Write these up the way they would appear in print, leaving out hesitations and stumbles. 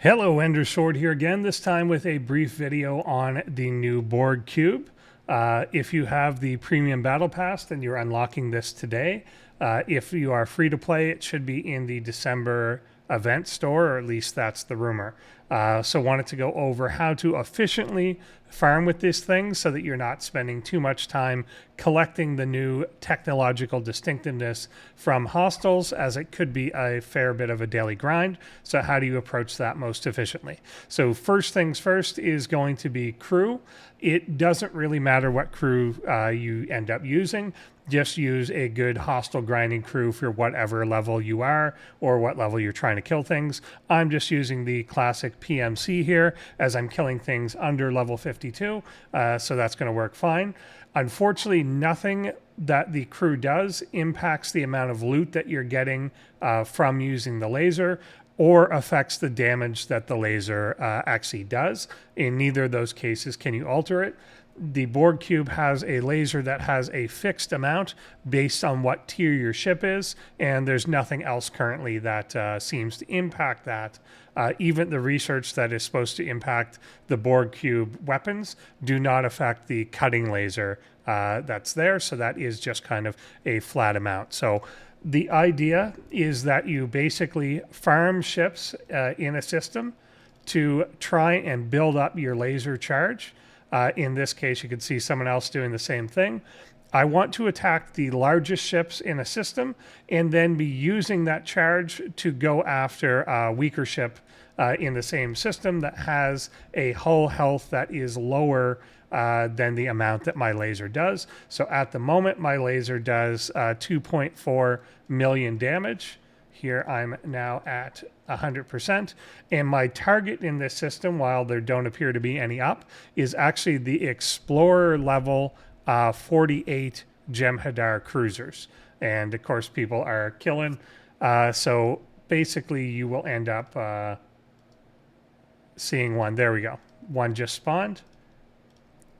Hello, Endersword here again, this time with a brief video on the new Borg Cube. If you have the Premium Battle Pass, then you're unlocking this today. If you are free to play, it should be in the December event store, or at least that's the rumor. So wanted to go over how to efficiently farm with this thing so that you're not spending too much time collecting the new technological distinctiveness from hostiles, as it could be a fair bit of a daily grind. So how do you approach that most efficiently? So first things first is going to be crew. It doesn't really matter what crew you end up using. Just use a good hostile grinding crew for whatever level you are or what level you're trying to kill things. I'm just using the classic PMC here as I'm killing things under level 52, so that's going to work fine. Unfortunately, nothing that the crew does impacts the amount of loot that you're getting from using the laser, or affects the damage that the laser actually does. In neither of those cases can you alter it. The Borg Cube has a laser that has a fixed amount based on what tier your ship is, and there's nothing else currently that seems to impact that. Even the research that is supposed to impact the Borg Cube weapons do not affect the cutting laser that's there, so that is just kind of a flat amount. So the idea is that you basically farm ships in a system to try and build up your laser charge. In this case, you can see someone else doing the same thing. I want to attack the largest ships in a system and then be using that charge to go after a weaker ship in the same system that has a hull health that is lower than the amount that my laser does. So at the moment, my laser does 2.4 million damage. Here I'm now at 100%. And my target in this system, while there don't appear to be any up, is actually the Explorer level 48 Jem'Hadar cruisers. And of course, people are killing. So basically, you will end up seeing one. There we go. One just spawned.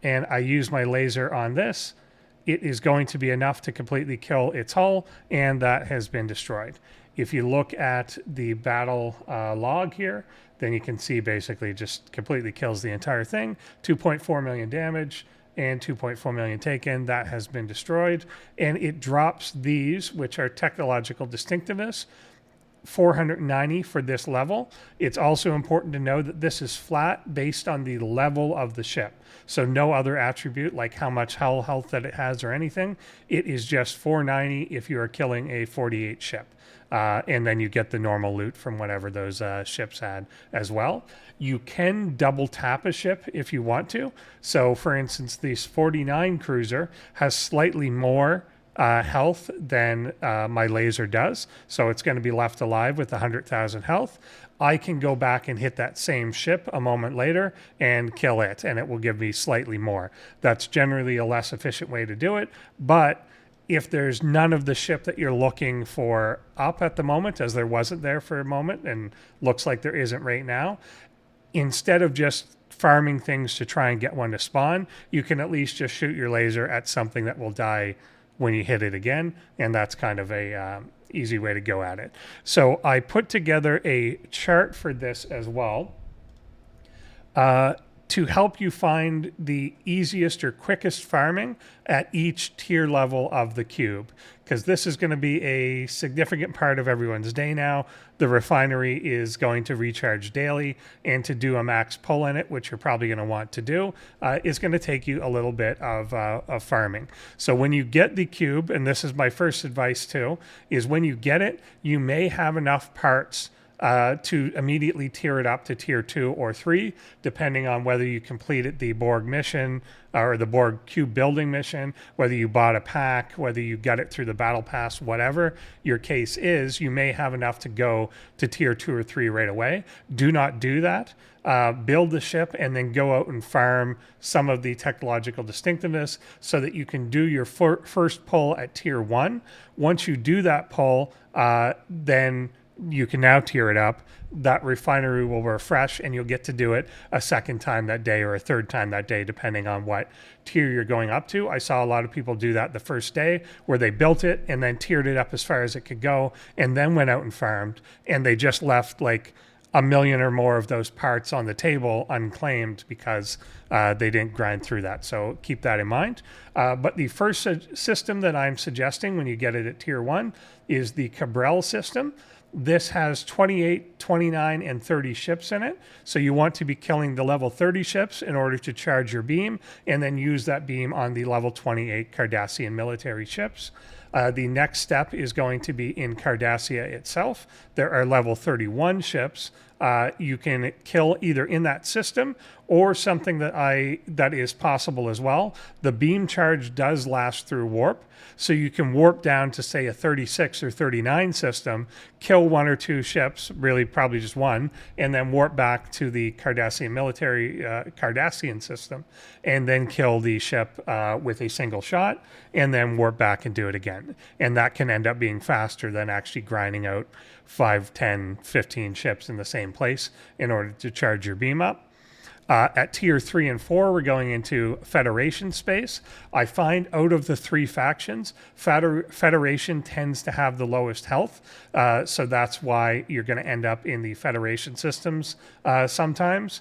And I use my laser on this. It is going to be enough to completely kill its hull, and that has been destroyed. If you look at the battle log here, then you can see basically just completely kills the entire thing. 2.4 million damage and 2.4 million taken. That has been destroyed. And it drops these, which are technological distinctiveness, 490 for this level. It's also important to know that this is flat based on the level of the ship. So no other attribute like how much hull health that it has or anything. It is just 490 if you are killing a 48 ship. And then you get the normal loot from whatever those ships had as well. You can double tap a ship if you want to. So for instance, this 49 cruiser has slightly more health than my laser does. So it's going to be left alive with 100,000 health. I can go back and hit that same ship a moment later and kill it, and it will give me slightly more. That's generally a less efficient way to do it, but if there's none of the ship that you're looking for up at the moment, as there wasn't there for a moment and looks like there isn't right now, instead of just farming things to try and get one to spawn, you can at least just shoot your laser at something that will die when you hit it again, and that's kind of a easy way to go at it. So I put together a chart for this as well to help you find the easiest or quickest farming at each tier level of the cube, because this is going to be a significant part of everyone's day now. The refinery is going to recharge daily, and to do a max pull in it, which you're probably going to want to do, is going to take you a little bit of farming. So when you get the cube, and this is my first advice too, is when you get it, you may have enough parts to immediately tier it up to tier 2 or 3, depending on whether you completed the Borg mission or the Borg Cube building mission, whether you bought a pack, whether you got it through the battle pass, whatever your case is, you may have enough to go to tier 2 or 3 right away. Do not do that. Build the ship and then go out and farm some of the technological distinctiveness so that you can do your first pull at tier 1. Once you do that pull, then you can now tier it up. That refinery will refresh and you'll get to do it a second time that day or a third time that day, depending on what tier you're going up to. I saw a lot of people do that the first day where they built it and then tiered it up as far as it could go and then went out and farmed, and they just left like a million or more of those parts on the table unclaimed because they didn't grind through that. So keep that in mind. But the first system that I'm suggesting when you get it at tier 1 is the Cabral system. This has 28, 29, and 30 ships in it. So you want to be killing the level 30 ships in order to charge your beam, and then use that beam on the level 28 Cardassian military ships. The next step is going to be in Cardassia itself. There are level 31 ships you can kill either in that system or something that is possible as well. The beam charge does last through warp, so you can warp down to, say, a 36 or 39 system, kill 1 or 2 ships, really probably just 1, and then warp back to the Cardassian military Cardassian system, and then kill the ship with a single shot, and then warp back and do it again. And that can end up being faster than actually grinding out 5, 10, 15 ships in the same place in order to charge your beam up. At tier 3 and 4, we're going into Federation space. I find out of the 3 factions, Federation tends to have the lowest health, so that's why you're going to end up in the Federation systems sometimes.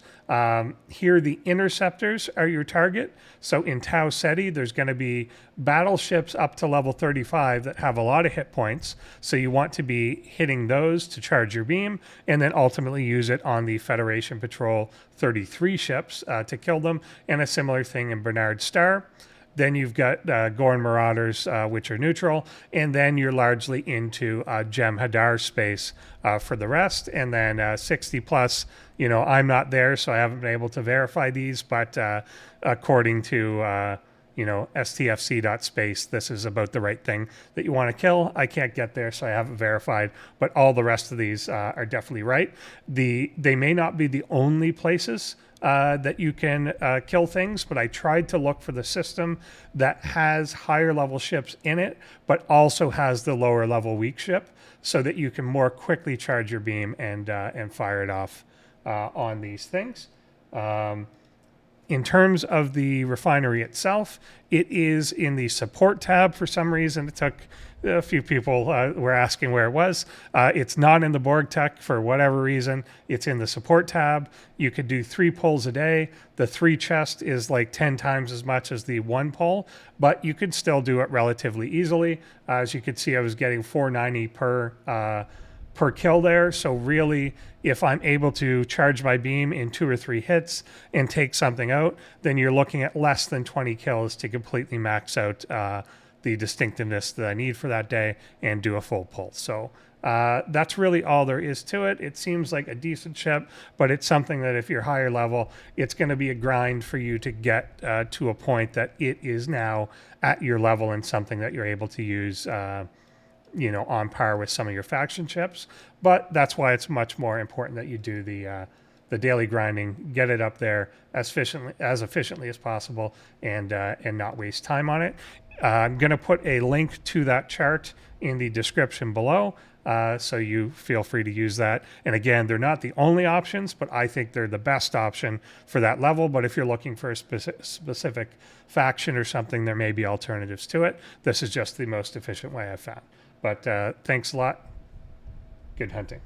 Here, the Interceptors are your target. So in Tau Ceti, there's going to be battleships up to level 35 that have a lot of hit points, so you want to be hitting those to charge your beam, and then ultimately use it on the Federation Patrol 33 ships to kill them, and a similar thing in Bernard Star. Then you've got Gorn Marauders, which are neutral, and then you're largely into Gem Hadar space for the rest, and then 60 plus, you know, I'm not there, so I haven't been able to verify these, but according to you know, STFC.space, this is about the right thing that you want to kill. I can't get there, so I haven't verified, but all the rest of these are definitely right. They may not be the only places that you can kill things, but I tried to look for the system that has higher level ships in it, but also has the lower level weak ship, so that you can more quickly charge your beam and fire it off on these things. In terms of the refinery itself, it is in the support tab. For some reason, it took a few people were asking where it was. It's not in the Borg tech for whatever reason. It's in the support tab. You could do 3 pulls a day. The 3 chest is like 10 times as much as the 1 pull, but you could still do it relatively easily. As you could see, I was getting 490 per kill there. So really, if I'm able to charge my beam in 2 or 3 hits and take something out, then you're looking at less than 20 kills to completely max out the distinctiveness that I need for that day and do a full pull. So that's really all there is to it. It seems like a decent ship, but it's something that if you're higher level, it's going to be a grind for you to get to a point that it is now at your level and something that you're able to use you know, on par with some of your faction ships. But that's why it's much more important that you do the daily grinding, get it up there as efficiently as possible, and not waste time on it. I'm going to put a link to that chart in the description below, so you feel free to use that. And again, they're not the only options, but I think they're the best option for that level. But if you're looking for a specific faction or something, there may be alternatives to it. This is just the most efficient way I've found. But thanks a lot. Good hunting.